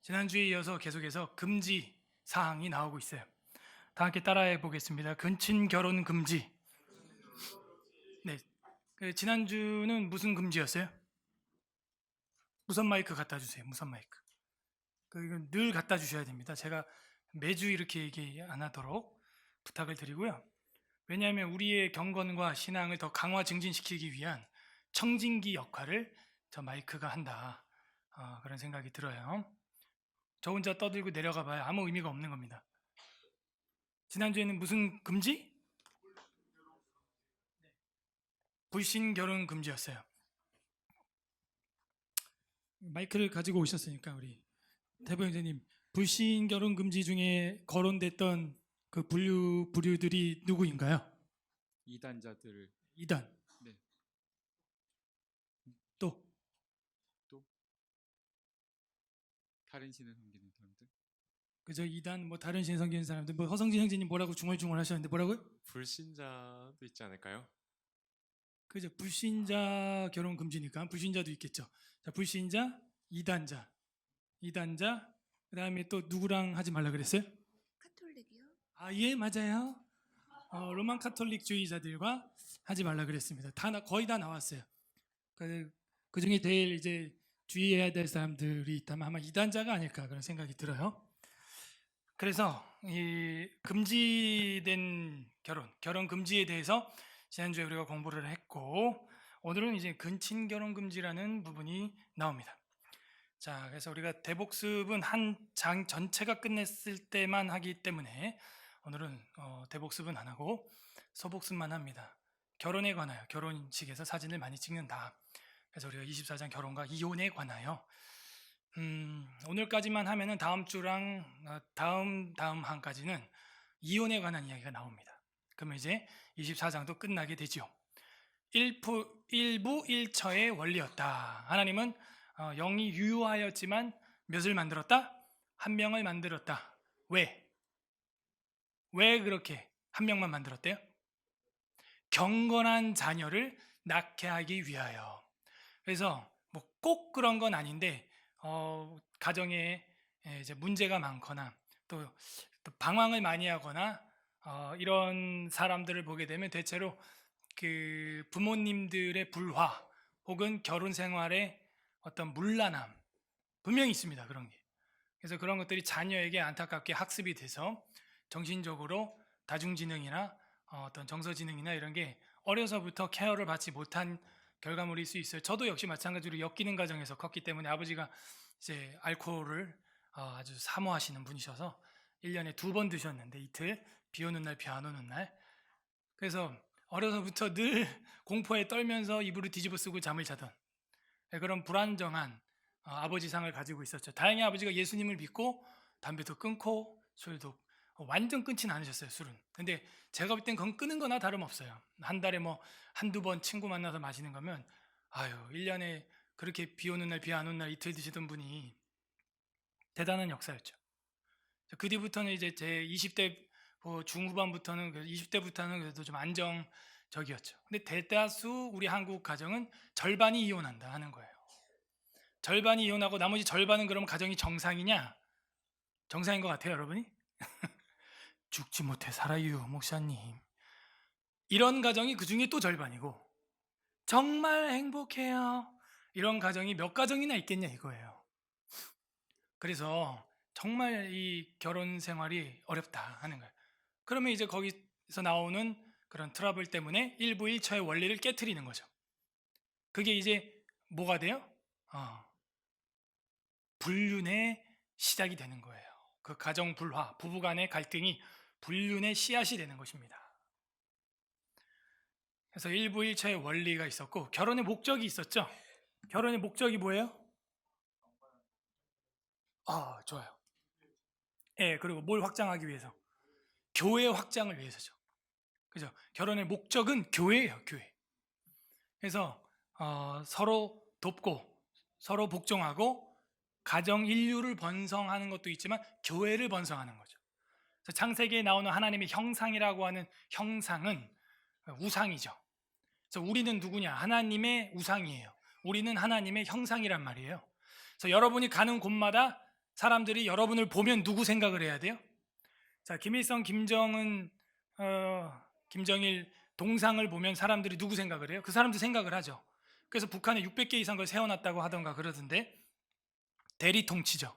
지난주에 이어서 계속해서 금지 사항이 나오고 있어요. 다 함께 따라해 보겠습니다. 근친 결혼 금지. 네. 지난주는 무슨 금지였어요? 무선 마이크 갖다 주세요. 무선 마이크. 이건 늘 갖다 주셔야 됩니다. 제가 매주 이렇게 얘기 안 하도록 부탁을 드리고요. 왜냐하면 우리의 경건과 신앙을 더 강화 증진시키기 위한 청진기 역할을 저 마이크가 한다. 그런 생각이 들어요. 저 혼자 떠들고 내려가 봐야 아무 의미가 없는 겁니다. 지난주에는 무슨 금지? 불신 결혼 금지였어요. 마이크를 가지고 오셨으니까 우리 대보 형제님, 불신 결혼 금지 중에 거론됐던 그 부류들이 누구인가요? 이단자들. 이단. 네. 또 다른 신을 섬기는 사람들. 그저 이단 뭐 다른 신 섬기는 사람들 뭐 허성진 형제님 뭐라고 중얼중얼 하셨는데 뭐라고요? 불신자도 있지 않을까요? 그죠, 불신자 결혼 금지니까 불신자도 있겠죠. 자, 불신자, 이단자, 그다음에 또 누구랑 하지 말라 그랬어요? 카톨릭이요? 예, 맞아요. 로만 카톨릭주의자들과 하지 말라 그랬습니다. 거의 다 나왔어요. 그 중에 제일 이제 주의해야 될 사람들이 있다면 아마 이단자가 아닐까 그런 생각이 들어요. 그래서 이 금지된 결혼 금지에 대해서 지난주에 우리가 공부를 했고, 오늘은 이제 근친 결혼 금지라는 부분이 나옵니다. 자, 그래서 우리가 대복습은 한 장 전체가 끝냈을 때만 하기 때문에 오늘은 대복습은 안 하고 소복습만 합니다. 결혼에 관하여, 결혼식에서 사진을 많이 찍는다. 그래서 우리가 24장 결혼과 이혼에 관하여 오늘까지만 하면은 다음 주랑 다음 항까지는 이혼에 관한 이야기가 나옵니다. 그러면 이제 24장도 끝나게 되죠. 1부 1처의 원리였다. 하나님은 영이 유효하였지만 몇을 만들었다? 한 명을 만들었다. 왜 그렇게 한 명만 만들었대요? 경건한 자녀를 낳게 하기 위하여. 그래서 뭐 꼭 그런 건 아닌데 가정에 이제 문제가 많거나 또 방황을 많이 하거나 이런 사람들을 보게 되면 대체로 그 부모님들의 불화 혹은 결혼 생활의 어떤 문란함 분명히 있습니다. 그런 게. 그래서 그런 것들이 자녀에게 안타깝게 학습이 돼서 정신적으로 다중지능이나 어떤 정서지능이나 이런 게 어려서부터 케어를 받지 못한 결과물일 수 있어요. 저도 역시 마찬가지로 엮이는 가정에서 컸기 때문에 아버지가 이제 알코올을 아주 사모하시는 분이셔서 1년에 2번 드셨는데 이틀, 비 오는 날, 비 안 오는 날. 그래서 어려서부터 늘 공포에 떨면서 이불을 뒤집어 쓰고 잠을 자던 그런 불안정한 아버지상을 가지고 있었죠. 다행히 아버지가 예수님을 믿고 담배도 끊고 술도 완전 끊진 않으셨어요, 술은. 근데 제가 볼 땐 그건 끊은 거나 다름없어요. 한 달에 뭐 한두 번 친구 만나서 마시는 거면 1년에 그렇게 비 오는 날, 비 안 오는 날 이틀 드시던 분이 대단한 역사였죠. 그 뒤부터는 이제 제 20대 중후반부터는 20대부터는 그래도 좀 안정적이었죠. 근데 대다수 우리 한국 가정은 절반이 이혼한다 하는 거예요. 절반이 이혼하고 나머지 절반은 그럼 가정이 정상이냐? 정상인 것 같아요, 여러분이? 죽지 못해 살아요, 목사님. 이런 가정이 그 중에 또 절반이고, 정말 행복해요. 이런 가정이 몇 가정이나 있겠냐 이거예요. 그래서 정말 이 결혼 생활이 어렵다 하는 거예요. 그러면 이제 거기서 나오는 그런 트러블 때문에 1부 1처의 원리를 깨트리는 거죠. 그게 이제 뭐가 돼요? 불륜의 시작이 되는 거예요. 그 가정 불화, 부부 간의 갈등이 불륜의 씨앗이 되는 것입니다. 그래서 1부 1처의 원리가 있었고 결혼의 목적이 있었죠. 결혼의 목적이 뭐예요? 좋아요. 그리고 뭘 확장하기 위해서? 교회 확장을 위해서죠. 그죠? 결혼의 목적은 교회예요, 교회. 그래서 서로 돕고 서로 복종하고 가정 인류를 번성하는 것도 있지만 교회를 번성하는 거죠. 그래서 창세기에 나오는 하나님의 형상이라고 하는 형상은 우상이죠. 그래서 우리는 누구냐? 하나님의 우상이에요. 우리는 하나님의 형상이란 말이에요. 그래서 여러분이 가는 곳마다 사람들이 여러분을 보면 누구 생각을 해야 돼요? 자, 김일성, 김정은, 김정일 동상을 보면 사람들이 누구 생각을 해요? 그 사람들 생각을 하죠. 그래서 북한에 600개 이상 걸 세워놨다고 하던가 그러던데, 대리 통치죠.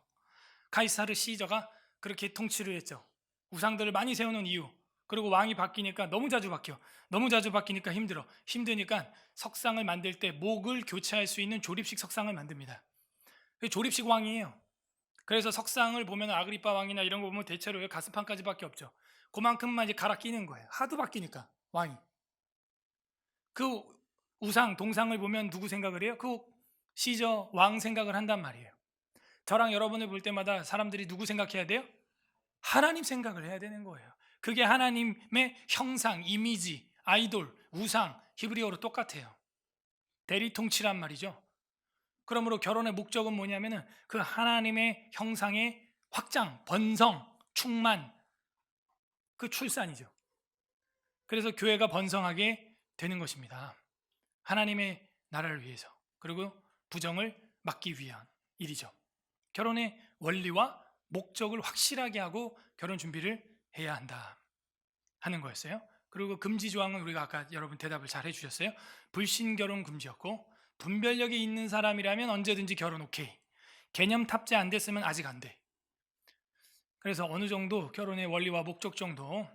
카이사르 시저가 그렇게 통치를 했죠. 우상들을 많이 세우는 이유. 그리고 왕이 바뀌니까 너무 자주 바뀌어. 너무 자주 바뀌니까 힘들어. 힘드니까 석상을 만들 때 목을 교체할 수 있는 조립식 석상을 만듭니다. 그게 조립식 왕이에요. 그래서 석상을 보면 아그리파 왕이나 이런 거 보면 대체로 가스판까지밖에 없죠. 그만큼만 이제 갈아 끼는 거예요. 하도 바뀌니까 왕이. 그 우상, 동상을 보면 누구 생각을 해요? 그 시저 왕 생각을 한단 말이에요. 저랑 여러분을 볼 때마다 사람들이 누구 생각해야 돼요? 하나님 생각을 해야 되는 거예요. 그게 하나님의 형상, 이미지, 아이돌, 우상, 히브리어로 똑같아요. 대리통치란 말이죠. 그러므로 결혼의 목적은 뭐냐면은 그 하나님의 형상의 확장, 번성, 충만, 그 출산이죠. 그래서 교회가 번성하게 되는 것입니다. 하나님의 나라를 위해서, 그리고 부정을 막기 위한 일이죠. 결혼의 원리와 목적을 확실하게 하고 결혼 준비를 해야 한다 하는 거였어요. 그리고 금지 조항은 우리가 아까 여러분 대답을 잘 해주셨어요. 불신 결혼 금지였고, 분별력이 있는 사람이라면 언제든지 결혼 오케이. 개념 탑재 안 됐으면 아직 안 돼. 그래서 어느 정도 결혼의 원리와 목적 정도.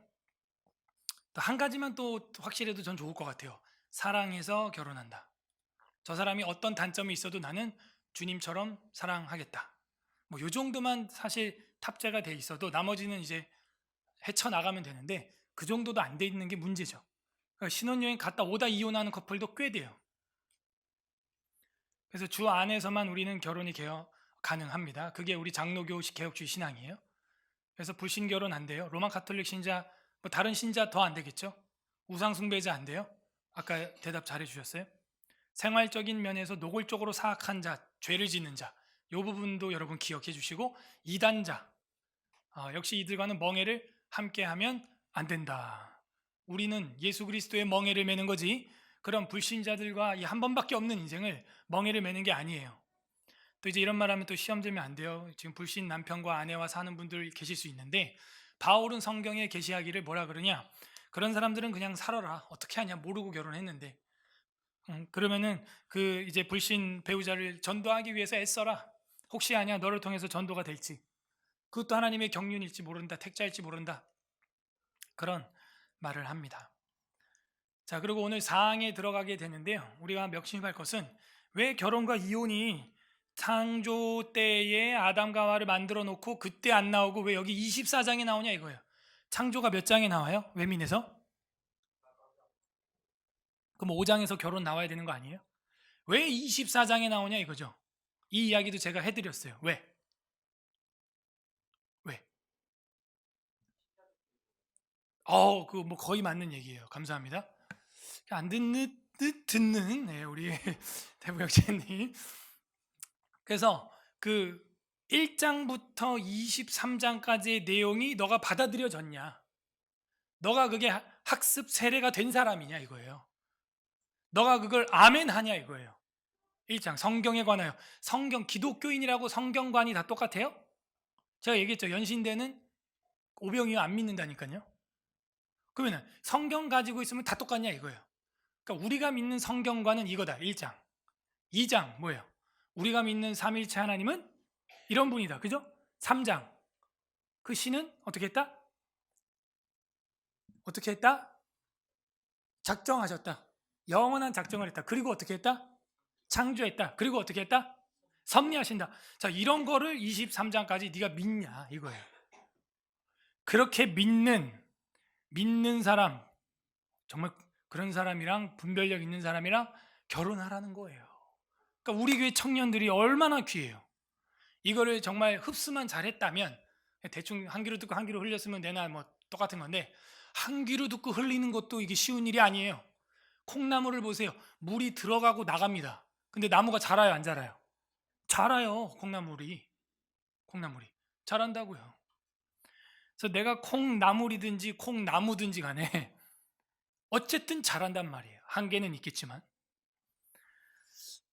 또 한 가지만 또 확실해도 전 좋을 것 같아요. 사랑해서 결혼한다. 저 사람이 어떤 단점이 있어도 나는 주님처럼 사랑하겠다. 뭐 요 정도만 사실 탑재가 돼 있어도 나머지는 이제 헤쳐나가면 되는데, 그 정도도 안 돼 있는 게 문제죠. 그러니까 신혼여행 갔다 오다 이혼하는 커플도 꽤 돼요. 그래서 주 안에서만 우리는 결혼이 가능합니다. 그게 우리 장로교 개혁주의 신앙이에요. 그래서 불신 결혼 안 돼요. 로마 가톨릭 신자, 뭐 다른 신자 더 안 되겠죠. 우상 숭배자 안 돼요. 아까 대답 잘 해주셨어요. 생활적인 면에서 노골적으로 사악한 자, 죄를 짓는 자, 이 부분도 여러분 기억해 주시고, 이단자, 역시 이들과는 멍해를 함께하면 안 된다. 우리는 예수 그리스도의 멍해를 매는 거지, 그런 불신자들과 이 한 번밖에 없는 인생을 멍해를 매는 게 아니에요. 또 이제 이런 말하면 또 시험 들면 안 돼요. 지금 불신 남편과 아내와 사는 분들 계실 수 있는데, 바울은 성경에 계시하기를 뭐라 그러냐? 그런 사람들은 그냥 살아라. 어떻게 하냐? 모르고 결혼했는데. 그러면은 그 이제 불신 배우자를 전도하기 위해서 애써라. 혹시 아냐? 너를 통해서 전도가 될지. 그것도 하나님의 경륜일지 모른다. 택자일지 모른다. 그런 말을 합니다. 자, 그리고 오늘 사항에 들어가게 되는데요. 우리가 명심할 것은, 왜 결혼과 이혼이 창조 때에 아담과 하와를 만들어 놓고 그때 안 나오고 왜 여기 24장에 나오냐 이거예요. 창조가 몇 장에 나와요? 외민에서? 그럼 5장에서 결혼 나와야 되는 거 아니에요? 왜 24장에 나오냐 이거죠. 이 이야기도 제가 해드렸어요. 왜? 왜? 그 뭐 거의 맞는 얘기예요. 감사합니다. 안 듣는 듯 듣는 우리 대부역제님. 그래서 그 1장부터 23장까지의 내용이 너가 받아들여졌냐? 너가 그게 학습 세례가 된 사람이냐 이거예요. 너가 그걸 아멘 하냐 이거예요. 1장 성경에 관하여. 성경, 기독교인이라고 성경관이 다 똑같아요? 제가 얘기했죠. 연신대는 오병이어 안 믿는다니까요. 그러면 성경 가지고 있으면 다 똑같냐 이거예요. 그러니까 우리가 믿는 성경관은 이거다. 1장. 2장 뭐예요? 우리가 믿는 삼일체 하나님은 이런 분이다. 그죠? 3장. 그 신은 어떻게 했다? 어떻게 했다? 작정하셨다. 영원한 작정을 했다. 그리고 어떻게 했다? 창조했다. 그리고 어떻게 했다? 섭리하신다. 자, 이런 거를 23장까지 네가 믿냐 이거예요. 그렇게 믿는 사람, 정말 그런 사람이랑 분별력 있는 사람이랑 결혼하라는 거예요. 그러니까 우리 교회 청년들이 얼마나 귀해요. 이거를 정말 흡수만 잘했다면, 대충 한 귀로 듣고 한 귀로 흘렸으면 내나 뭐 똑같은 건데, 한 귀로 듣고 흘리는 것도 이게 쉬운 일이 아니에요. 콩나물을 보세요. 물이 들어가고 나갑니다. 근데 나무가 자라요, 안 자라요? 자라요. 콩나물이 자란다고요. 그래서 내가 콩나물이든지 콩나무든지 간에 어쨌든 자란단 말이에요. 한계는 있겠지만.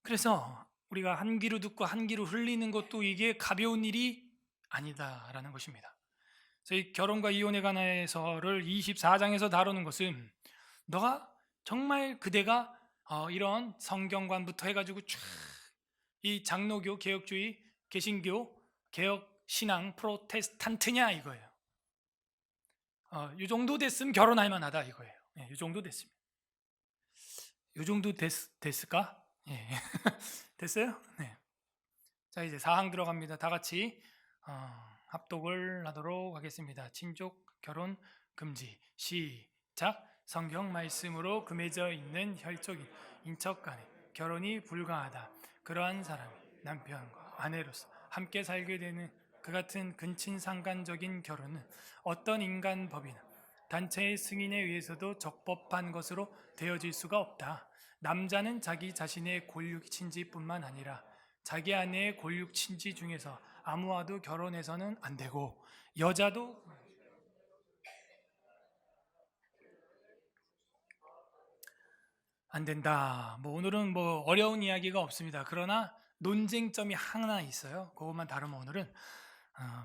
그래서 우리가 한 귀로 듣고 한 귀로 흘리는 것도 이게 가벼운 일이 아니다라는 것입니다. 그래서 이 결혼과 이혼에 관해서를 24장에서 다루는 것은 너가 정말 그대가 이런 성경관부터 해가지고 쫙 이 장로교, 개혁주의, 개신교, 개혁 신앙, 프로테스탄트냐 이거예요. 이 정도 됐으면 결혼할 만하다 이거예요. 예, 이 정도 됐으면. 이 정도 됐을까? 예. 됐어요? 네. 자, 이제 4항 들어갑니다. 다 같이 합독을 하도록 하겠습니다. 친족 결혼 금지. 시작. 성경 말씀으로 금해져 있는 혈족인 인척 간에 결혼이 불가하다. 그러한 사람이 남편과 아내로서 함께 살게 되는 그 같은 근친상간적인 결혼은 어떤 인간 법이나 단체의 승인에 의해서도 적법한 것으로 되어질 수가 없다. 남자는 자기 자신의 골육 친지뿐만 아니라 자기 아내의 골육 친지 중에서 아무와도 결혼해서는 안 되고, 여자도 안 된다. 오늘은 어려운 이야기가 없습니다. 그러나 논쟁점이 하나 있어요. 그것만 다루면 오늘은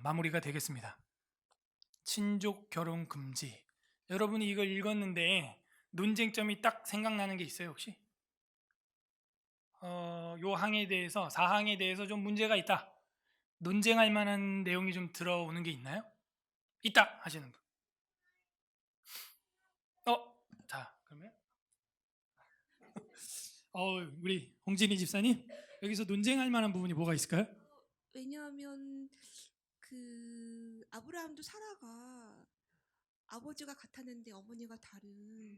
마무리가 되겠습니다. 친족 결혼 금지. 여러분이 이걸 읽었는데 논쟁점이 딱 생각나는 게 있어요, 혹시? 요 항에 대해서 4항에 대해서 좀 문제가 있다. 논쟁할 만한 내용이 좀 들어오는 게 있나요? 있다 하시는 분. 자, 그러면 우리 홍진희 집사님, 여기서 논쟁할 만한 부분이 뭐가 있을까요? 왜냐하면 그 아브라함도 사라가 아버지가 같았는데 어머니가 다른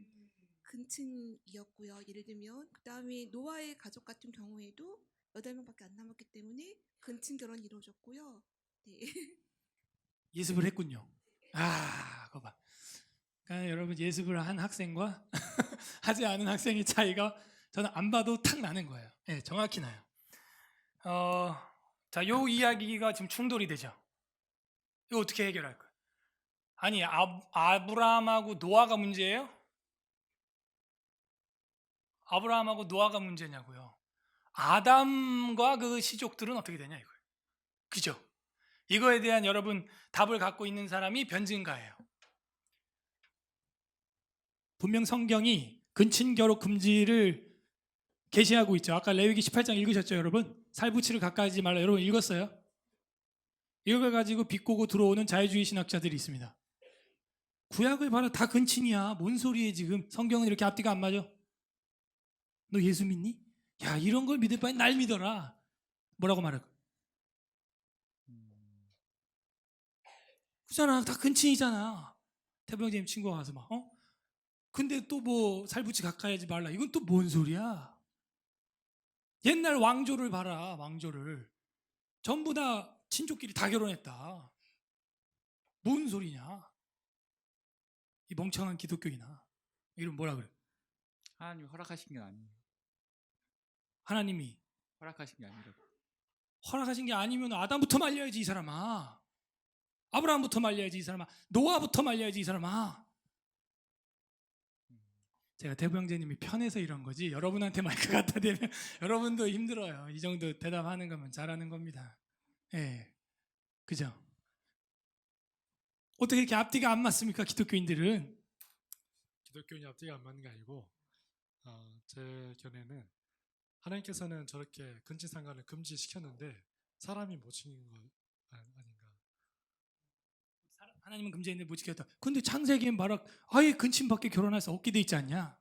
근친이었고요. 예를 들면 그다음에 노아의 가족 같은 경우에도 8명밖에 안 남았기 때문에 근친 결혼이 이루어졌고요. 네. 예습을 했군요. 그거 봐. 그러니까 여러분, 예습을 한 학생과 하지 않은 학생의 차이가 저는 안 봐도 탁 나는 거예요. 네, 정확히 나요. 자, 요 이야기가 지금 충돌이 되죠. 이거 어떻게 해결할까요? 아니, 아브라함하고 노아가 문제예요? 아브라함하고 노아가 문제냐고요? 아담과 그 시족들은 어떻게 되냐 이거예요. 그죠? 이거에 대한 여러분 답을 갖고 있는 사람이 변증가예요. 분명 성경이 근친결혼 금지를 계시하고 있죠. 아까 레위기 18장 읽으셨죠, 여러분? 살부치를 가까이 하지 말라. 여러분 읽었어요? 이걸 가지고 비꼬고 들어오는 자유주의 신학자들이 있습니다. 구약을 봐라, 다 근친이야. 뭔 소리에 지금 성경은 이렇게 앞뒤가 안 맞아? 너 예수 믿니? 야, 이런 걸 믿을 바엔 날 믿어라. 뭐라고 말할까? 그잖아, 다 근친이잖아. 태병재님 친구가 가서 막 근데 또 살부치 가까이 하지 말라. 이건 또 뭔 소리야? 옛날 왕조를 봐라, 왕조를. 전부 다 친족끼리 다 결혼했다. 뭔 소리냐? 이 멍청한 기독교이나. 이름 뭐라 그래? 하나님이 허락하신 게 아니에요. 하나님이 허락하신 게 아니라고. 허락하신 게 아니면 아담부터 말려야지 이 사람아. 아브라함부터 말려야지 이 사람아. 노아부터 말려야지 이 사람아. 제가 태부형제님이 편해서 이런 거지, 여러분한테 마이크 갖다 대면 여러분도 힘들어요. 이 정도 대답하는 거면 잘하는 겁니다. 예, 그죠? 어떻게 이렇게 앞뒤가 안 맞습니까, 기독교인들은? 기독교인이 앞뒤가 안 맞는 게 아니고 제 견해는 하나님께서는 저렇게 근친상간을 금지시켰는데 사람이 못 지킨 거 아닌가. 하나님은 금지했는데 못 지켰다. 근데 창세기엔 말하 아예 근친밖에 결혼할 수 없게 돼 있지 않냐?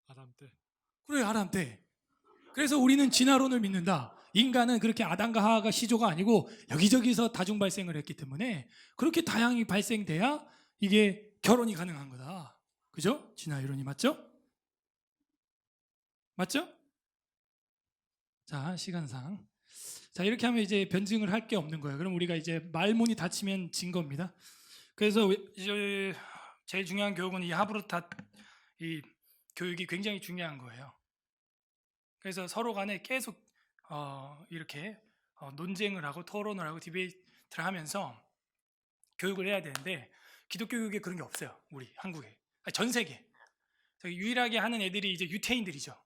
아담 때 그래, 아담 때. 그래서 우리는 진화론을 믿는다. 인간은 그렇게 아담과 하와가 시조가 아니고 여기저기서 다중 발생을 했기 때문에 그렇게 다양히 발생돼야 이게 결혼이 가능한 거다. 그죠? 진화 이론이 맞죠? 맞죠? 자, 시간상. 자, 이렇게 하면 이제 변증을 할 게 없는 거예요. 그럼 우리가 이제 말문이 닫히면 진 겁니다. 그래서 이제 제일 중요한 교육은 이 하브르타 이 교육이 굉장히 중요한 거예요. 그래서 서로 간에 계속 이렇게 논쟁을 하고 토론을 하고 디베이트를 하면서 교육을 해야 되는데, 기독교 교육에 그런 게 없어요. 우리 한국에, 아니, 전 세계 유일하게 하는 애들이 이제 유태인들이죠.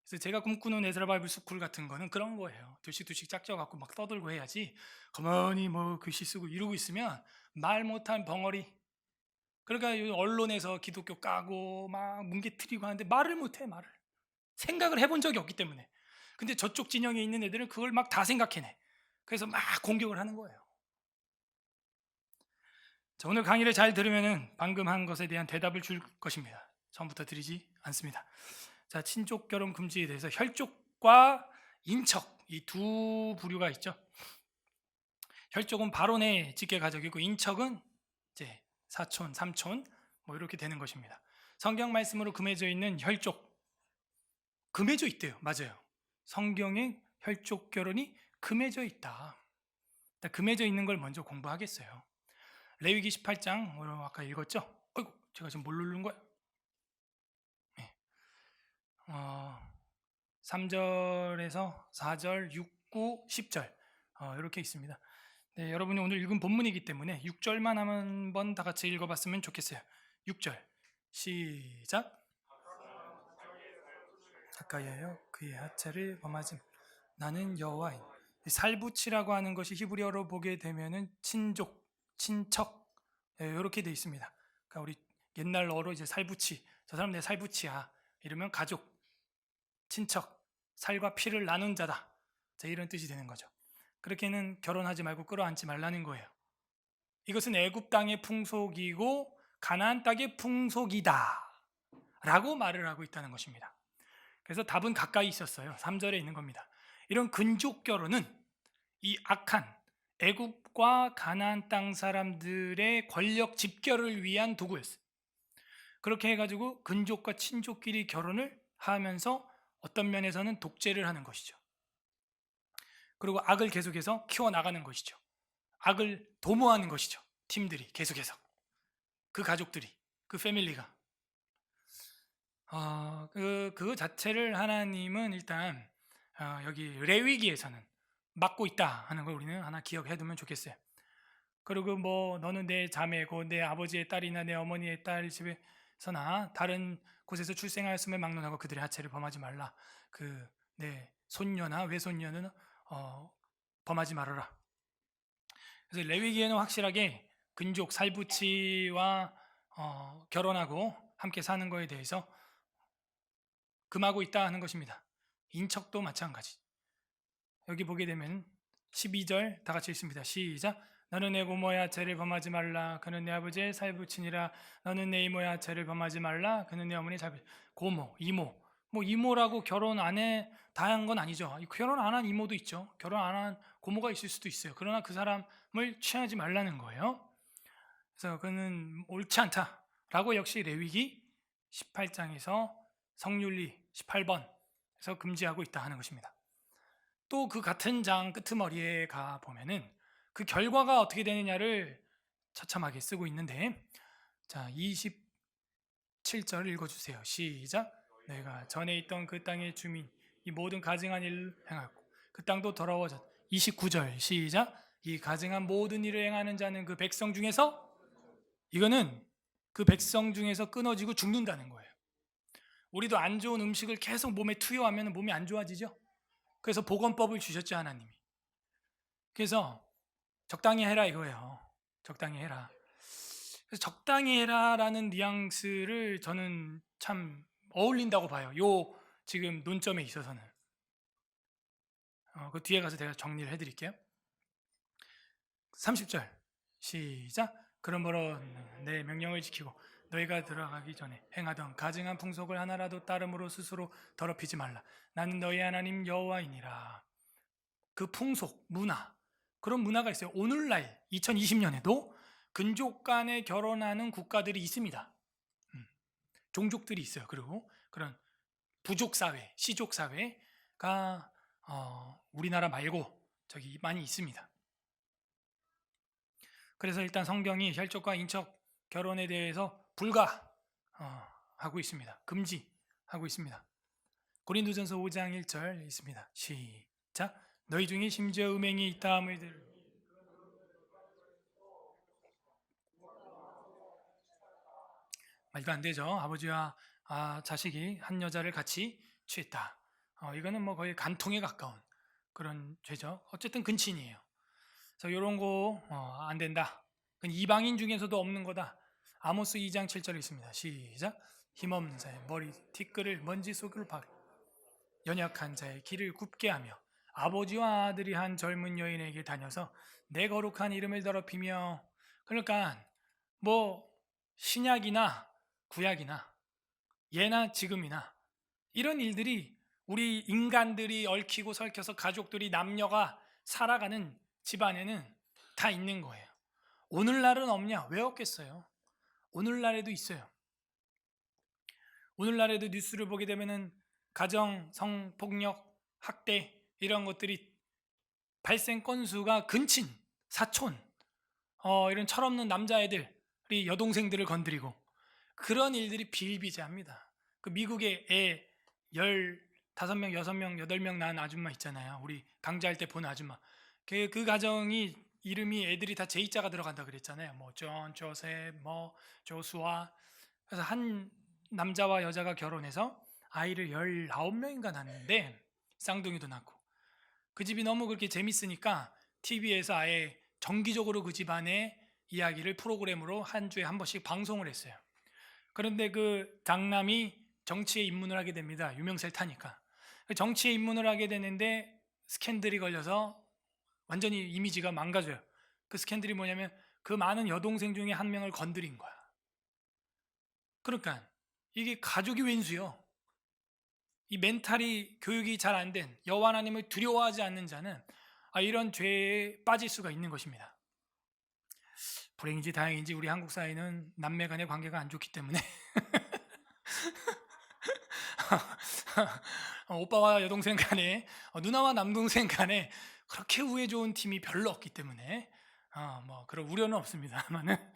그래서 제가 꿈꾸는 에스라 바이블 스쿨 같은 거는 그런 거예요. 두씩 짝져갖고 막 떠들고 해야지 가만히 뭐 글씨 쓰고 이러고 있으면 말 못한 벙어리. 그러니까 이 언론에서 기독교 까고 막 뭉개트리고 하는데 말을 못해, 말을. 생각을 해본 적이 없기 때문에. 근데 저쪽 진영에 있는 애들은 그걸 막 다 생각해내. 그래서 막 공격을 하는 거예요. 자, 오늘 강의를 잘 들으면은 방금 한 것에 대한 대답을 줄 것입니다. 처음부터 드리지 않습니다. 자, 친족 결혼 금지에 대해서 혈족과 인척, 이 두 부류가 있죠. 혈족은 발혼의 직계 가족이고 인척은 이제 사촌, 삼촌 뭐 이렇게 되는 것입니다. 성경 말씀으로 금해져 있는 혈족, 금해져 있대요. 맞아요. 성경에 혈족 결혼이 금해져 있다. 금해져 있는 걸 먼저 공부하겠어요. 레위기 18장 아까 읽었죠? 어이구, 제가 지금 뭘 누른 거야? 네. 3절에서 4절, 6, 9, 10절 이렇게 있습니다. 네, 여러분이 오늘 읽은 본문이기 때문에 6절만 한번 다 같이 읽어봤으면 좋겠어요. 6절 시작. 가까이하여 그의 하체를 범하지 나는 여호와인. 살부치라고 하는 것이 히브리어로 보게 되면은 친족, 친척 이렇게 돼 있습니다. 그러니까 우리 옛날어로 이제 살부치, 저 사람 내 살부치야 이러면 가족, 친척, 살과 피를 나눈 자다. 자, 이런 뜻이 되는 거죠. 그렇게는 결혼하지 말고 끌어안지 말라는 거예요. 이것은 애굽 땅의 풍속이고 가나안 땅의 풍속이다 라고 말을 하고 있다는 것입니다. 그래서 답은 가까이 있었어요. 3절에 있는 겁니다. 이런 근족 결혼은 이 악한 애굽과 가나안 땅 사람들의 권력 집결을 위한 도구였어요. 그렇게 해가지고 근족과 친족끼리 결혼을 하면서 어떤 면에서는 독재를 하는 것이죠. 그리고 악을 계속해서 키워나가는 것이죠. 악을 도모하는 것이죠. 팀들이 계속해서. 그 가족들이, 그 패밀리가. 그 자체를 하나님은 일단 여기 레위기에서는 막고 있다 하는 걸 우리는 하나 기억해 두면 좋겠어요. 그리고 뭐 너는 내 자매고 내 아버지의 딸이나 내 어머니의 딸 집에서나 다른 곳에서 출생하였음을 막론하고 그들의 하체를 범하지 말라. 그 내 손녀나 외손녀는 범하지 말아라. 그래서 레위기에는 확실하게 근족 살부치와 결혼하고 함께 사는 거에 대해서 금하고 있다 하는 것입니다. 인척도 마찬가지. 여기 보게 되면 12절 다 같이 읽습니다. 시작. 너는 내 고모의 하체를 범하지 말라. 그는 내 아버지의 살부친이라. 너는 내 이모의 하체를 범하지 말라. 그는 내 어머니의 살부친. 고모, 이모. 뭐 이모라고 결혼 안 해 다한 건 아니죠. 결혼 안 한 이모도 있죠. 결혼 안 한 고모가 있을 수도 있어요. 그러나 그 사람을 취하지 말라는 거예요. 그래서 그는 옳지 않다라고 역시 레위기 18장에서 성윤리 18번에서 금지하고 있다 하는 것입니다. 또 그 같은 장 끄트머리에 가 보면은 그 결과가 어떻게 되느냐를 처참하게 쓰고 있는데, 자 27절 읽어주세요. 시작. 내가 전에 있던 그 땅의 주민 이 모든 가증한 일을 행하고 그 땅도 더러워졌다. 29절 시작. 이 가증한 모든 일을 행하는 자는 그 백성 중에서, 이거는 그 백성 중에서 끊어지고 죽는다는 거예요. 우리도 안 좋은 음식을 계속 몸에 투여하면 몸이 안 좋아지죠. 그래서 보건법을 주셨죠, 하나님이. 그래서 적당히 해라 이거예요. 적당히 해라. 그래서 적당히 해라라는 뉘앙스를 저는 참 어울린다고 봐요. 요 지금 논점에 있어서는. 그 뒤에 가서 제가 정리를 해드릴게요. 30절 시작. 그러므로 내 명령을 지키고 너희가 들어가기 전에 행하던 가증한 풍속을 하나라도 따름으로 스스로 더럽히지 말라. 나는 너희 하나님 여호와이니라. 그 풍속, 문화, 그런 문화가 있어요. 오늘날 2020년에도 근족 간에 결혼하는 국가들이 있습니다. 종족들이 있어요. 그리고 그런 부족 사회, 시족 사회가 우리나라 말고 저기 많이 있습니다. 그래서 일단 성경이 혈족과 인척 결혼에 대해서 불가하고 있습니다. 금지하고 있습니다. 고린도전서 5장 1절 있습니다. 시작. 너희 중에 심지어 음행이 있다 함을 들 말도 안 되죠. 아버지와 자식이 한 여자를 같이 취했다. 이거는 뭐 거의 간통에 가까운 그런 죄죠. 어쨌든 근친이에요. 그래서 이런 거 안 된다. 그건 이방인 중에서도 없는 거다. 아모스 2장 7절에 있습니다. 시작. 힘없는 자의 머리 티끌을 먼지 속으로 박 연약한 자의 길을 굽게 하며 아버지와 아들이 한 젊은 여인에게 다녀서 내 거룩한 이름을 더럽히며. 그러니까 뭐 신약이나 구약이나 예나 지금이나 이런 일들이 우리 인간들이 얽히고 설켜서 가족들이 남녀가 살아가는 집안에는 다 있는 거예요. 오늘날은 없냐? 왜 없겠어요? 오늘날에도 있어요. 오늘날에도 뉴스를 보게 되면은 가정 성폭력, 학대 이런 것들이 발생 건수가 근친, 사촌, 이런 철없는 남자애들이 여동생들을 건드리고 그런 일들이 비일비재합니다. 그 미국에 애 15명, 6명, 8명 낳은 아줌마 있잖아요. 우리 강좌할 때 본 아줌마. 그 가정이 이름이 애들이 다 제이자가 들어간다 그랬잖아요. 뭐 존, 조셉, 뭐 조수아. 그래서 한 남자와 여자가 결혼해서 아이를 19명인가 낳는데 쌍둥이도 낳고 그 집이 너무 그렇게 재밌으니까 TV에서 아예 정기적으로 그 집안의 이야기를 프로그램으로 한 주에 한 번씩 방송을 했어요. 그런데 그 장남이 정치에 입문을 하게 됩니다. 유명세를 타니까. 정치에 입문을 하게 되는데 스캔들이 걸려서 완전히 이미지가 망가져요. 그 스캔들이 뭐냐면 그 많은 여동생 중에 한 명을 건드린 거야. 그러니까 이게 가족이 웬수요. 이 멘탈이 교육이 잘 안 된 여호와 하나님을 두려워하지 않는 자는 이런 죄에 빠질 수가 있는 것입니다. 불행인지 다행인지 우리 한국 사회는 남매 간의 관계가 안 좋기 때문에 오빠와 여동생 간에 누나와 남동생 간에 그렇게 우애 좋은 팀이 별로 없기 때문에 뭐 그런 우려는 없습니다만은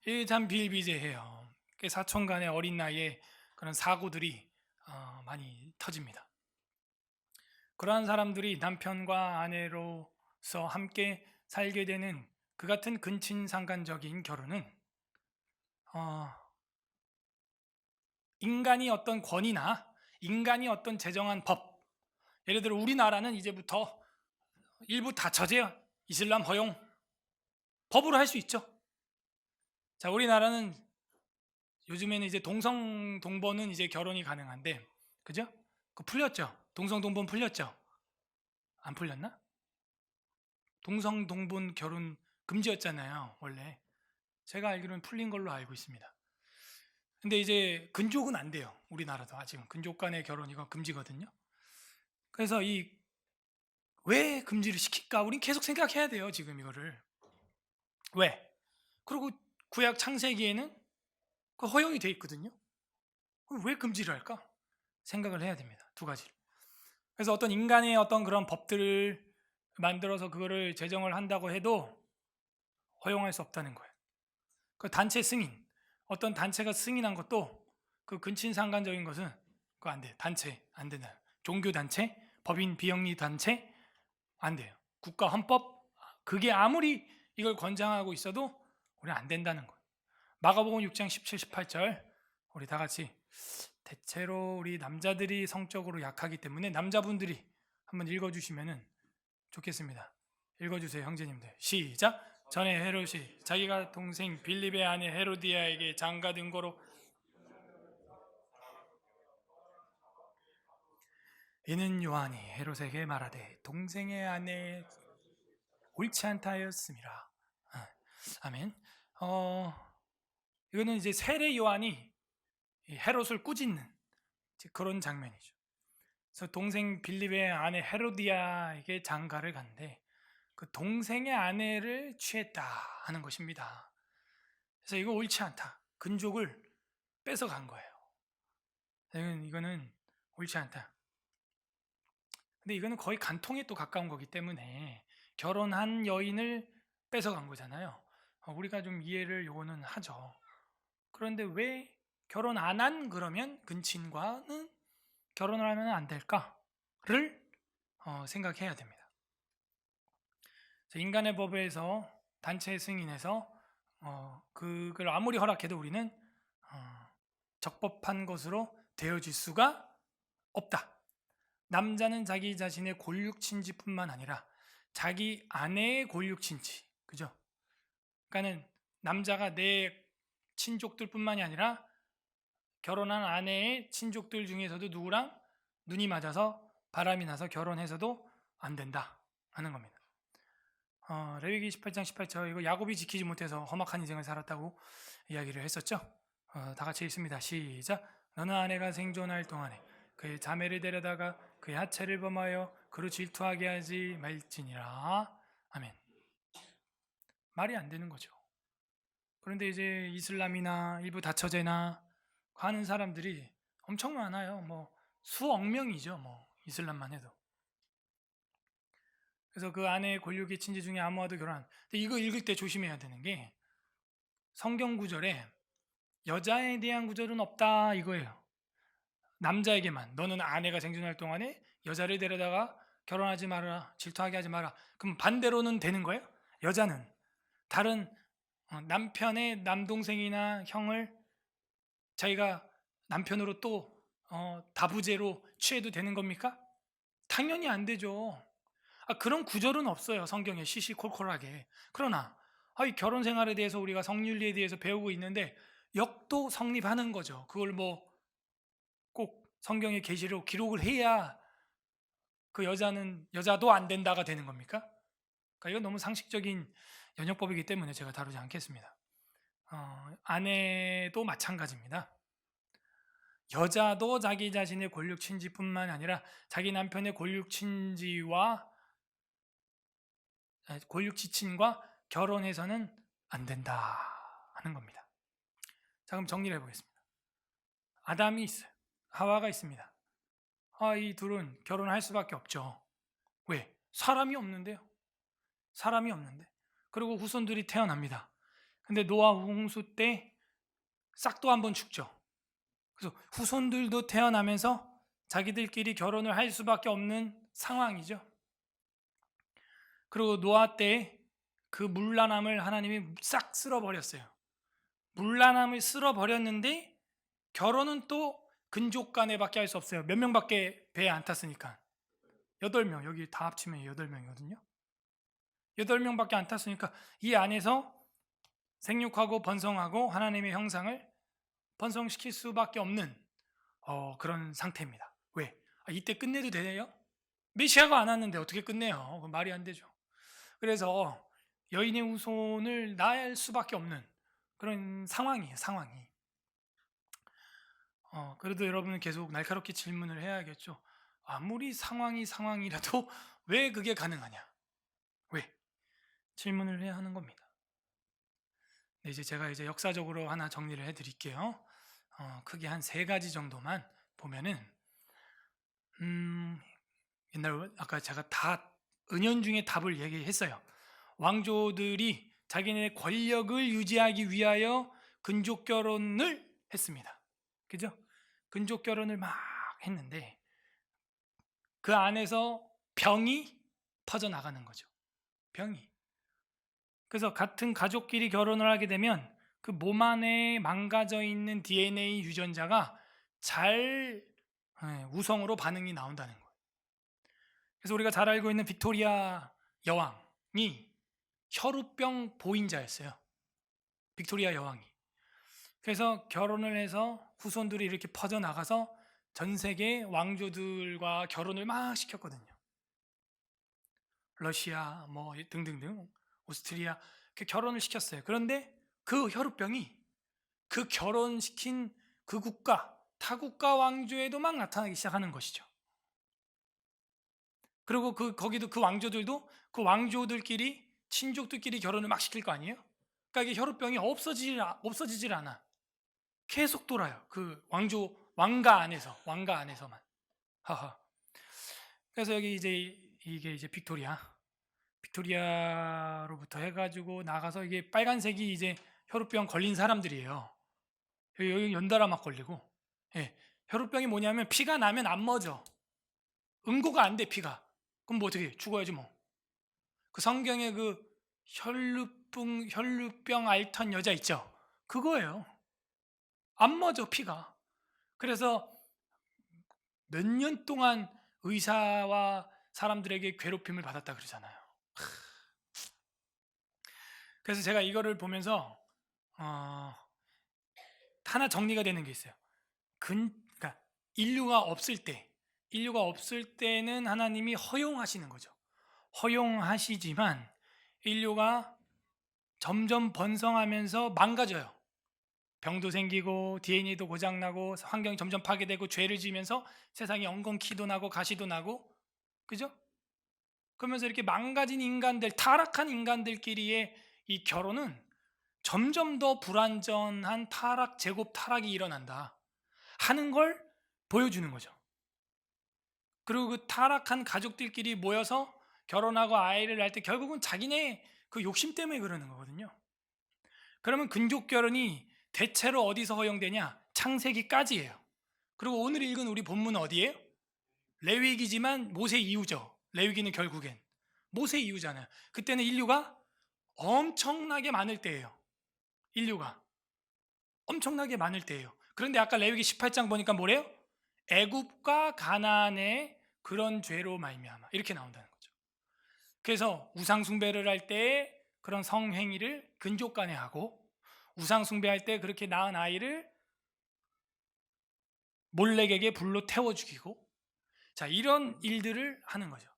이게 참 비일비재해요. 사촌 간의 어린 나이에 그런 사고들이 많이 터집니다. 그러한 사람들이 남편과 아내로서 함께 살게 되는 그 같은 근친상간적인 결혼은 인간이 어떤 권위나 인간이 어떤 제정한 법, 예를 들어 우리나라는 이제부터 일부 다처제 이슬람 허용 법으로 할 수 있죠. 자, 우리나라는 요즘에는 이제 동성 동본은 이제 결혼이 가능한데, 그죠? 그 풀렸죠? 동성 동본 풀렸죠? 안 풀렸나? 동성 동본 결혼 금지였잖아요, 원래. 제가 알기로는 풀린 걸로 알고 있습니다. 근데 이제 근족은 안 돼요. 우리나라도 아직은 근족 간의 결혼 이건 금지거든요. 그래서 왜 금지를 시킬까? 우린 계속 생각해야 돼요, 지금 이거를. 왜? 그리고 구약 창세기에는 그 허용이 돼 있거든요. 그럼 왜 금지를 할까? 생각을 해야 됩니다. 두 가지를. 그래서 어떤 인간의 어떤 그런 법들을 만들어서 그거를 제정을 한다고 해도 허용할 수 없다는 거예요. 그 단체 승인, 어떤 단체가 승인한 것도 그 근친상간적인 것은 그거 안 돼요. 단체 안 된다. 종교 단체, 법인 비영리 단체 안 돼요. 국가 헌법 그게 아무리 이걸 권장하고 있어도 우리는 안 된다는 거예요. 마가복음 6장 17, 18절 우리 다 같이 대체로 우리 남자들이 성적으로 약하기 때문에 남자분들이 한번 읽어주시면 좋겠습니다. 읽어주세요, 형제님들. 시작. 전에 헤롯이 자기가 동생 빌립의 아내 헤로디아에게 장가든 거로 이는 요한이 헤롯에게 말하되 동생의 아내 옳지 않다 하였습니다. 아멘. 이거는 이제 세례 요한이 헤롯을 꾸짖는 그런 장면이죠. 그래서 동생 빌립의 아내 헤로디아에게 장가를 간데 그 동생의 아내를 취했다 하는 것입니다. 그래서 이거 옳지 않다. 근족을 뺏어간 거예요. 이거는 옳지 않다. 근데 이거는 거의 간통에 또 가까운 거기 때문에 결혼한 여인을 뺏어간 거잖아요. 우리가 좀 이해를 요거는 하죠. 그런데 왜 결혼 안 한 그러면 근친과는 결혼을 하면 안 될까를 생각해야 됩니다. 인간의 법에서 단체 승인해서 그걸 아무리 허락해도 우리는 적법한 것으로 되어질 수가 없다. 남자는 자기 자신의 골육친지뿐만 아니라 자기 아내의 골육친지, 그죠? 그러니까는 남자가 내 친족들뿐만이 아니라 결혼한 아내의 친족들 중에서도 누구랑 눈이 맞아서 바람이 나서 결혼해서도 안 된다 하는 겁니다. 레위기 18장 18절, 이거 야곱이 지키지 못해서 험악한 인생을 살았다고 이야기를 했었죠. 다 같이 읽습니다. 시작. 너는 아내가 생존할 동안에 그의 자매를 데려다가 그의 하체를 범하여 그로 질투하게 하지 말지니라. 아멘. 말이 안 되는 거죠. 그런데 이제 이슬람이나 일부 다처제나 하는 사람들이 엄청 많아요. 뭐 수억 명이죠. 뭐 이슬람만 해도. 그래서 그 아내의 골육의 친지 중에 아무와도 결혼한. 근데 이거 읽을 때 조심해야 되는 게 성경 구절에 여자에 대한 구절은 없다 이거예요. 남자에게만. 너는 아내가 생존할 동안에 여자를 데려다가 결혼하지 마라, 질투하게 하지 마라. 그럼 반대로는 되는 거예요? 여자는 다른 남편의 남동생이나 형을 자기가 남편으로 또 다부제로 취해도 되는 겁니까? 당연히 안 되죠. 그런 구절은 없어요. 성경에 시시콜콜하게. 그러나 이 결혼 생활에 대해서 우리가 성윤리에 대해서 배우고 있는데 역도 성립하는 거죠. 그걸 뭐 꼭 성경에 계시로 기록을 해야 그 여자도 안 된다가 되는 겁니까? 그러니까 이건 너무 상식적인 연역법이기 때문에 제가 다루지 않겠습니다. 아내도 마찬가지입니다. 여자도 자기 자신의 골육친지뿐만 아니라 자기 남편의 골육지친과 결혼해서는 안 된다 하는 겁니다. 자, 그럼 정리를 해보겠습니다. 아담이 있어요. 하와가 있습니다. 이 둘은 결혼할 수밖에 없죠. 왜? 사람이 없는데요. 사람이 없는데. 그리고 후손들이 태어납니다. 근데 노아 홍수 때 싹도 한번 죽죠. 그래서 후손들도 태어나면서 자기들끼리 결혼을 할 수밖에 없는 상황이죠. 그리고 노아 때 그 물란함을 하나님이 싹 쓸어버렸어요. 물란함을 쓸어버렸는데 결혼은 또 근족 간에밖에 할 수 없어요. 몇 명밖에 배에 안 탔으니까. 8명, 여기 다 합치면 8명이거든요. 8명밖에 안 탔으니까 이 안에서 생육하고 번성하고 하나님의 형상을 번성시킬 수밖에 없는 그런 상태입니다. 왜? 이때 끝내도 되네요? 메시아가 안 왔는데 어떻게 끝내요? 말이 안 되죠. 그래서 여인의 후손을 낳을 수밖에 없는 그런 상황이에요. 상황이. 그래도 여러분은 계속 날카롭게 질문을 해야겠죠. 아무리 상황이라도 왜 그게 가능하냐? 왜? 질문을 해야 하는 겁니다. 네, 제가 역사적으로 하나 정리를 해드릴게요. 크게 한 3가지 정도만 보면은 옛날 아까 제가 다 은연중에 답을 얘기했어요. 왕조들이 자기네 권력을 유지하기 위하여 근족 결혼을 했습니다. 그죠? 근족 결혼을 막 했는데 그 안에서 병이 퍼져나가는 거죠. 병이. 그래서 같은 가족끼리 결혼을 하게 되면 그 몸 안에 망가져 있는 DNA 유전자가 잘 우성으로 반응이 나온다는 거예요. 그래서 우리가 잘 알고 있는 빅토리아 여왕이 혈우병 보인자였어요. 빅토리아 여왕이. 그래서 결혼을 해서 후손들이 이렇게 퍼져나가서 전 세계 왕조들과 결혼을 막 시켰거든요. 러시아 뭐 등등등 오스트리아 결혼을 시켰어요. 그런데 그 혈우병이 그 결혼시킨 그 국가 타국가 왕조에도 막 나타나기 시작하는 것이죠. 그리고 거기도 그 왕조들도 그 왕조들끼리 친족들끼리 결혼을 막 시킬 거 아니에요? 그러니까 이게 혈우병이 없어지질 않아. 계속 돌아요. 그 왕가 안에서만. 하하. 그래서 여기 이게 빅토리아로부터 해가지고 나가서 이게 빨간색이 혈우병 걸린 사람들이에요. 여기 연달아 막 걸리고. 예. 혈우병이 뭐냐면 피가 나면 안 멎어. 응고가 안 돼, 피가. 그럼 뭐 어떻게 죽어야지 뭐. 그 성경에 그 혈루병 앓던 여자 있죠? 그거예요. 안 멎어, 피가. 그래서 몇 년 동안 의사와 사람들에게 괴롭힘을 받았다 그러잖아요. 그래서 제가 이거를 보면서 하나 정리가 되는 게 있어요. 그러니까 인류가 없을 때는 하나님이 허용하시는 거죠. 허용하시지만 인류가 점점 번성하면서 망가져요. 병도 생기고 DNA도 고장나고 환경이 점점 파괴되고 죄를 지으면서 세상에 엉겅퀴도 나고 가시도 나고, 그죠? 그러면서 이렇게 망가진 인간들, 타락한 인간들끼리의 이 결혼은 점점 더 불완전한 타락, 제곱 타락이 일어난다 하는 걸 보여주는 거죠. 그리고 그 타락한 가족들끼리 모여서 결혼하고 아이를 낳을 때 결국은 자기네 그 욕심 때문에 그러는 거거든요. 그러면 근족 결혼이 대체로 어디서 허용되냐? 창세기까지예요. 그리고 오늘 읽은 우리 본문은 어디예요? 레위기지만 모세 이후죠. 레위기는 결국엔 모세 이후잖아요. 그때는 인류가 엄청나게 많을 때예요. 인류가 엄청나게 많을 때예요. 그런데 아까 레위기 18장 보니까 뭐래요? 애굽과 가나안의 그런 죄로 말미암아 이렇게 나온다는 거죠. 그래서 우상 숭배를 할 때 그런 성행위를 근족 간에 하고, 우상 숭배할 때 그렇게 낳은 아이를 몰렉에게 불로 태워 죽이고, 자, 이런 일들을 하는 거죠.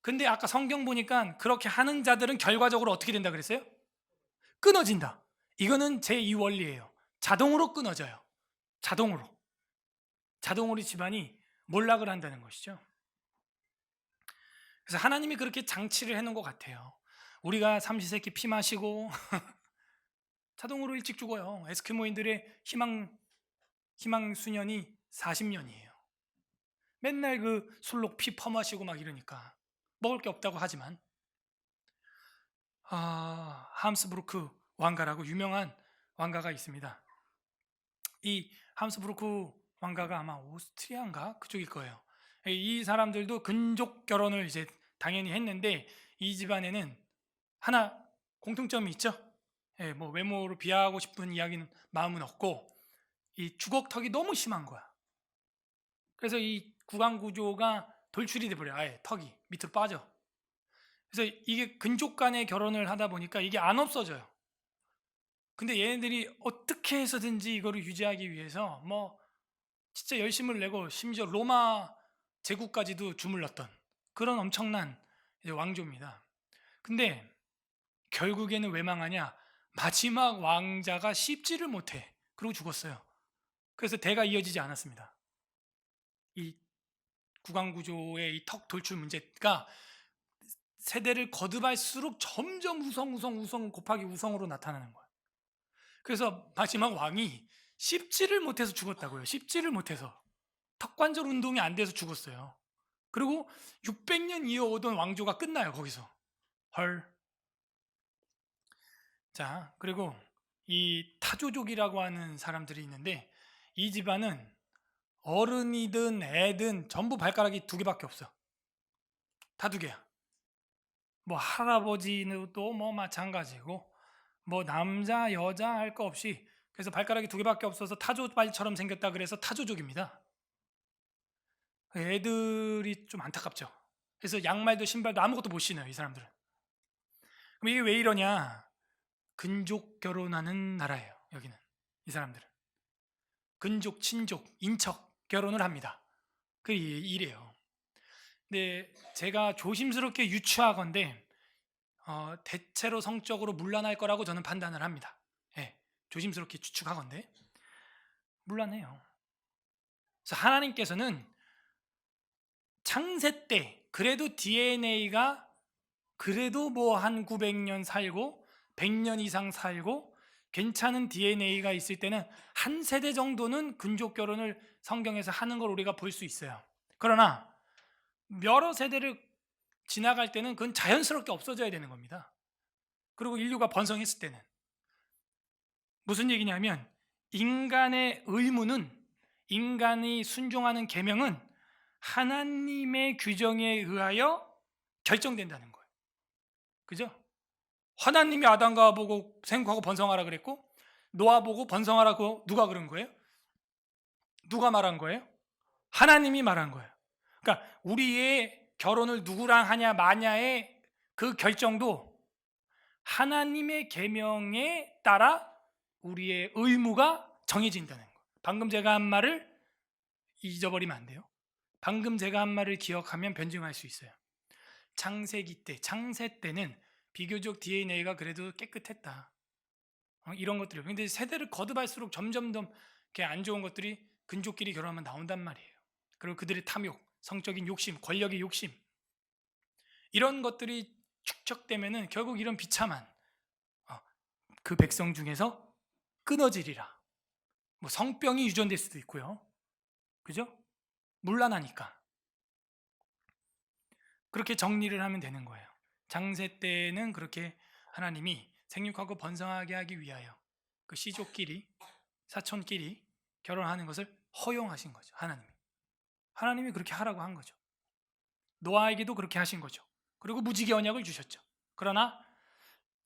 근데 아까 성경 보니까 그렇게 하는 자들은 결과적으로 어떻게 된다 그랬어요? 끊어진다. 이거는 제2 원리예요. 자동으로 끊어져요. 자동으로 집안이 몰락을 한다는 것이죠. 그래서 하나님이 그렇게 장치를 해놓은 것 같아요. 우리가 삼시세끼 피 마시고 자동으로 일찍 죽어요. 에스키모인들의 희망 수년이 40년이에요. 맨날 그 술록 피 퍼마시고 막 이러니까 먹을 게 없다고 하지만, 함스부르크 왕가라고 유명한 왕가가 있습니다. 이 함스부르크 왕가가 아마 오스트리아인가 그쪽일 거예요. 이 사람들도 근족 결혼을 이제 당연히 했는데 이 집안에는 하나 공통점이 있죠. 뭐 외모로 비하하고 싶은 이야기는 마음은 없고, 이 주걱턱이 너무 심한 거야. 그래서 이 구강 구조가 돌출이 돼 버려. 아예 턱이 밑으로 빠져. 그래서 이게 근족 간의 결혼을 하다 보니까 이게 안 없어져요. 근데 얘네들이 어떻게 해서든지 이거를 유지하기 위해서 뭐 진짜 열심을 내고 심지어 로마 제국까지도 주물렀던 그런 엄청난 이제 왕조입니다. 근데 결국에는 왜 망하냐? 마지막 왕자가 씹지를 못해. 그러고 죽었어요. 그래서 대가 이어지지 않았습니다. 이 구강구조의 이 턱 돌출 문제가 세대를 거듭할수록 점점 우성 곱하기 우성으로 나타나는 거예요. 그래서 마지막 왕이 씹지를 못해서 죽었다고요. 씹지를 못해서. 턱관절 운동이 안 돼서 죽었어요. 그리고 600년 이어오던 왕조가 끝나요, 거기서. 헐. 자, 그리고 이 타조족이라고 하는 사람들이 있는데, 이 집안은 어른이든 애든 전부 발가락이 2개밖에 없어. 다 2개야. 뭐 할아버지는 또 뭐 마찬가지고, 뭐 남자 여자 할 거 없이, 그래서 발가락이 2개밖에 없어서 타조발처럼 생겼다 그래서 타조족입니다. 애들이 좀 안타깝죠. 그래서 양말도 신발도 아무것도 못 신어요, 이 사람들은. 그럼 이게 왜 이러냐? 근족 결혼하는 나라예요, 여기는. 이 사람들은 근족, 친족, 인척 결혼을 합니다. 그 이래요. 근데 제가 조심스럽게 유추하건대 대체로 성적으로 문란할 거라고 저는 판단을 합니다. 조심스럽게 추측하건대 문란해요. 그래서 하나님께서는 창세 때 그래도 DNA가 그래도 뭐 한 900년 살고 100년 이상 살고 괜찮은 DNA가 있을 때는 한 세대 정도는 근족 결혼을 성경에서 하는 걸 우리가 볼 수 있어요. 그러나 여러 세대를 지나갈 때는 그건 자연스럽게 없어져야 되는 겁니다. 그리고 인류가 번성했을 때는 무슨 얘기냐면, 인간의 의무는, 인간이 순종하는 계명은 하나님의 규정에 의하여 결정된다는 거예요. 그죠? 하나님이 아담과 보고 생육하고 번성하라 그랬고, 노아 보고 번성하라고 누가 그런 거예요? 누가 말한 거예요? 하나님이 말한 거예요. 그러니까 우리의 결혼을 누구랑 하냐 마냐의 그 결정도 하나님의 계명에 따라 우리의 의무가 정해진다는 거. 방금 제가 한 말을 잊어버리면 안 돼요. 방금 제가 한 말을 기억하면 변증할 수 있어요. 창세기 때, 창세 때는 비교적 DNA가 그래도 깨끗했다. 이런 것들이. 근데 세대를 거듭할수록 점점 더 이렇게 안 좋은 것들이 근족끼리 결혼하면 나온단 말이에요. 그리고 그들의 탐욕, 성적인 욕심, 권력의 욕심, 이런 것들이 축적되면은 결국 이런 비참한 그 백성 중에서 끊어지리라. 뭐 성병이 유전될 수도 있고요. 그죠? 문란하니까. 그렇게 정리를 하면 되는 거예요. 장세 때는 그렇게 하나님이 생육하고 번성하게 하기 위하여 그 시족끼리, 사촌끼리 결혼하는 것을 허용하신 거죠. 하나님이 그렇게 하라고 한 거죠. 노아에게도 그렇게 하신 거죠. 그리고 무지개 언약을 주셨죠. 그러나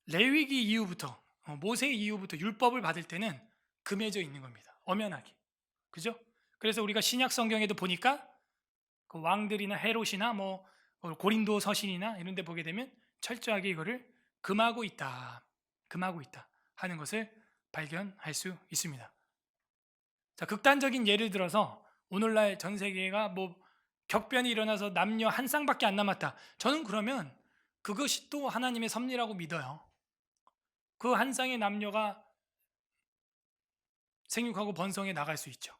레위기 이후부터, 모세 이후부터 율법을 받을 때는 금해져 있는 겁니다. 엄연하게. 그죠? 그래서 우리가 신약 성경에도 보니까 그 왕들이나 헤롯이나 뭐 고린도 서신이나 이런 데 보게 되면 철저하게 이거를 금하고 있다 하는 것을 발견할 수 있습니다. 자, 극단적인 예를 들어서 오늘날 전 세계가 뭐 격변이 일어나서 남녀 한 쌍밖에 안 남았다. 저는 그러면 그것이 또 하나님의 섭리라고 믿어요. 그 한 쌍의 남녀가 생육하고 번성해 나갈 수 있죠.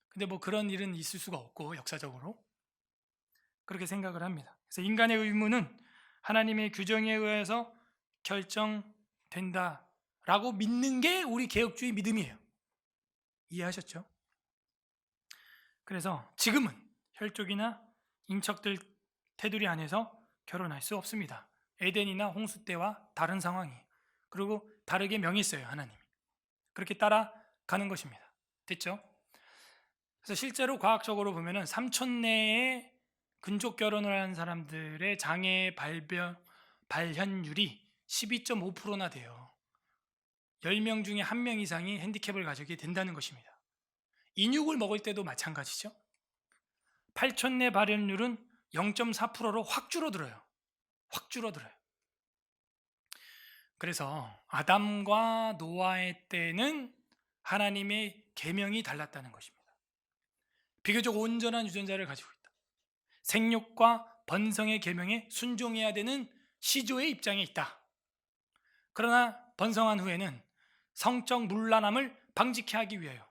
근데 뭐 그런 일은 있을 수가 없고, 역사적으로 그렇게 생각을 합니다. 그래서 인간의 의무는 하나님의 규정에 의해서 결정된다라고 믿는 게 우리 개혁주의 믿음이에요. 이해하셨죠? 그래서 지금은 혈족이나 인척들 테두리 안에서 결혼할 수 없습니다. 에덴이나 홍수 때와 다른 상황이, 그리고 다르게 명했어요. 하나님이 그렇게 따라가는 것입니다. 됐죠? 그래서 실제로 과학적으로 보면은 3촌 내에 근족 결혼을 한 사람들의 장애 발현율이 12.5%나 돼요. 10명 중에 1명 이상이 핸디캡을 가지게 된다는 것입니다. 인육을 먹을 때도 마찬가지죠. 8촌 내 발현율은 0.4%로 확 줄어들어요. 그래서 아담과 노아의 때는 하나님의 계명이 달랐다는 것입니다. 비교적 온전한 유전자를 가지고 있다. 생육과 번성의 계명에 순종해야 되는 시조의 입장에 있다. 그러나 번성한 후에는 성적 문란함을 방지케 하기 위하여,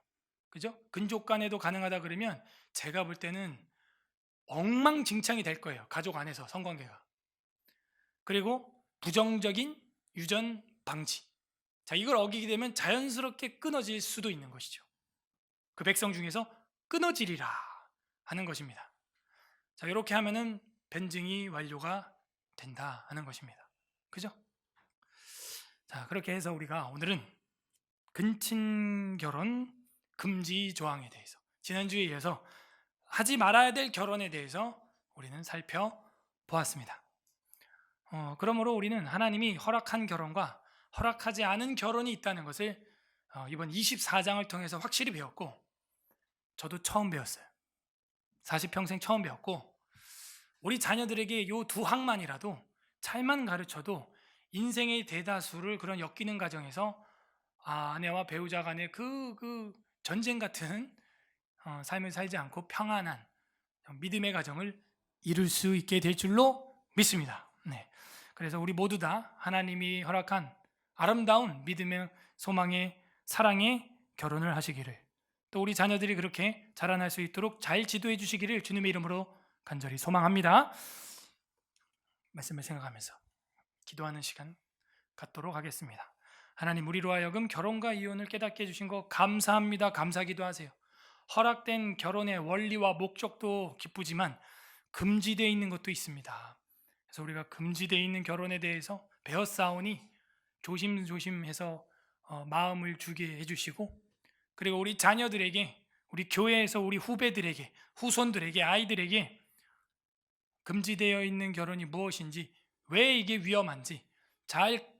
그죠? 근족 간에도 가능하다 그러면 제가 볼 때는 엉망진창이 될 거예요. 가족 안에서 성관계가. 그리고 부정적인 유전 방지. 자, 이걸 어기게 되면 자연스럽게 끊어질 수도 있는 것이죠. 그 백성 중에서 끊어지리라 하는 것입니다. 자, 이렇게 하면은 변증이 완료가 된다 하는 것입니다. 그죠? 자, 그렇게 해서 우리가 오늘은 근친 결혼 금지 조항에 대해서, 지난주에 이어서 하지 말아야 될 결혼에 대해서 우리는 살펴보았습니다. 그러므로 우리는 하나님이 허락한 결혼과 허락하지 않은 결혼이 있다는 것을 이번 24장을 통해서 확실히 배웠고, 저도 처음 배웠어요. 40평생 처음 배웠고, 우리 자녀들에게 이 두 항만이라도 잘만 가르쳐도 인생의 대다수를 그런 엮이는 가정에서 아내와 배우자 간의 그 전쟁 같은 삶을 살지 않고 평안한 믿음의 가정을 이룰 수 있게 될 줄로 믿습니다. 네. 그래서 우리 모두 다 하나님이 허락한 아름다운 믿음의, 소망의, 사랑의 결혼을 하시기를, 또 우리 자녀들이 그렇게 자라날 수 있도록 잘 지도해 주시기를 주님의 이름으로 간절히 소망합니다. 말씀을 생각하면서 기도하는 시간 갖도록 하겠습니다. 하나님, 우리로 하여금 결혼과 이혼을 깨닫게 해주신 것 감사합니다. 감사기도 하세요. 허락된 결혼의 원리와 목적도 기쁘지만 금지되어 있는 것도 있습니다. 그래서 우리가 금지되어 있는 결혼에 대해서 배웠사오니 조심조심해서 마음을 주게 해주시고, 그리고 우리 자녀들에게, 우리 교회에서 우리 후배들에게, 후손들에게, 아이들에게 금지되어 있는 결혼이 무엇인지, 왜 이게 위험한지 잘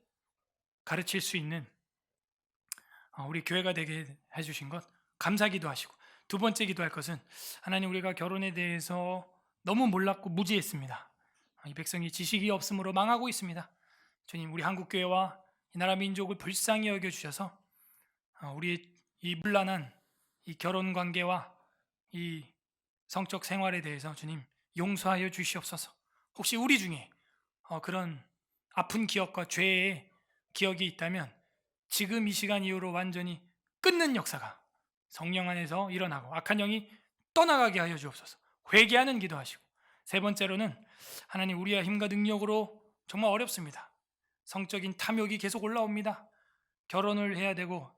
가르칠 수 있는 우리 교회가 되게 해주신 것 감사기도 하시고, 두 번째 기도할 것은 하나님, 우리가 결혼에 대해서 너무 몰랐고 무지했습니다. 이 백성이 지식이 없으므로 망하고 있습니다. 주님, 우리 한국교회와 이 나라 민족을 불쌍히 여겨주셔서 우리의 이 문란한 이 결혼 관계와 이 성적 생활에 대해서 주님 용서하여 주시옵소서. 혹시 우리 중에 그런 아픈 기억과 죄의 기억이 있다면 지금 이 시간 이후로 완전히 끊는 역사가 성령 안에서 일어나고 악한 영이 떠나가게 하여 주옵소서. 회개하는 기도하시고, 세 번째로는 하나님, 우리의 힘과 능력으로 정말 어렵습니다. 성적인 탐욕이 계속 올라옵니다. 결혼을 해야 되고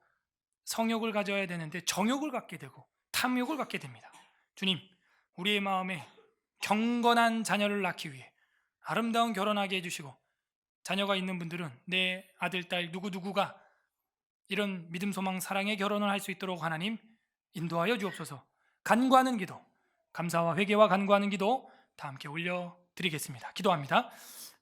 성욕을 가져야 되는데 정욕을 갖게 되고 탐욕을 갖게 됩니다. 주님, 우리의 마음에 경건한 자녀를 낳기 위해 아름다운 결혼하게 해주시고, 자녀가 있는 분들은 내 아들, 딸 누구누구가 이런 믿음, 소망, 사랑의 결혼을 할 수 있도록 하나님 인도하여 주옵소서. 간구하는 기도, 감사와 회개와 간구하는 기도 다 함께 올려드리겠습니다. 기도합니다.